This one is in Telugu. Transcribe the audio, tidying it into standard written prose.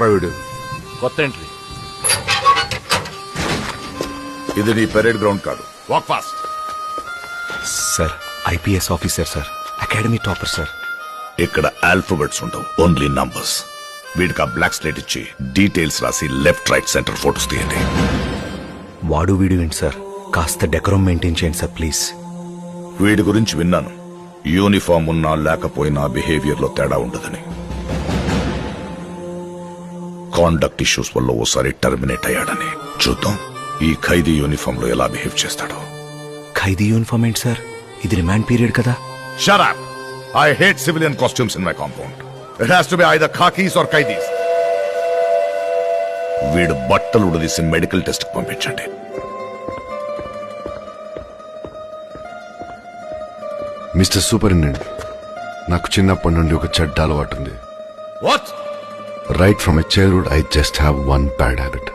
ఎవడ్రా వీడు? కొత్త ఎంట్రీ. ఇది నీ పెరేడ్ గ్రౌండ్ కాదు. Walk fast. Sir IPS officer sir, academy topper sir. ఇక్కడ ఆల్ఫాబెట్స్ ఉండవు, ఓన్లీ నంబర్స్. వీడికి ఆ బ్లాక్ స్లేట్ ఇచ్చి డీటెయిల్స్ రాసి లెఫ్ట్ రైట్ సెంటర్ ఫోటోస్ తీయండి. వాడు వీడు ఏంటి సార్, కాస్త డెకరం మెయింటైన్ చేయండి సార్ ప్లీజ్. వీడి గురించి విన్నాను, యూనిఫామ్ ఉన్నా లేకపోయినా బిహేవియర్ లో తేడా ఉండదని. కాండక్ట్ ఇష్యూస్ వల్ల ఓసారి టర్మినేట్ అయ్యాడని. చూద్దాం ఈ ఖైదీ యూనిఫామ్ లో ఎలా బిహేవ్ చేస్తాడో. ఖైదీ యూనిఫామ్ ఏంటి సార్, ఇది రిమాండ్ పీరియడ్ కదా. Shut up! I hate civilian costumes in my compound. It has to be either khakis or kaidis. వీడు బట్టలు ఉడదీసి మెడికల్ టెస్ట్ కు పంపించండి. మిస్టర్ సూపరింటెండెంట్, నాకు చిన్నప్పటి నుండి ఒక చెడ్డ అలవాటు ఉంది. What? Right from my childhood, I just have one bad habit.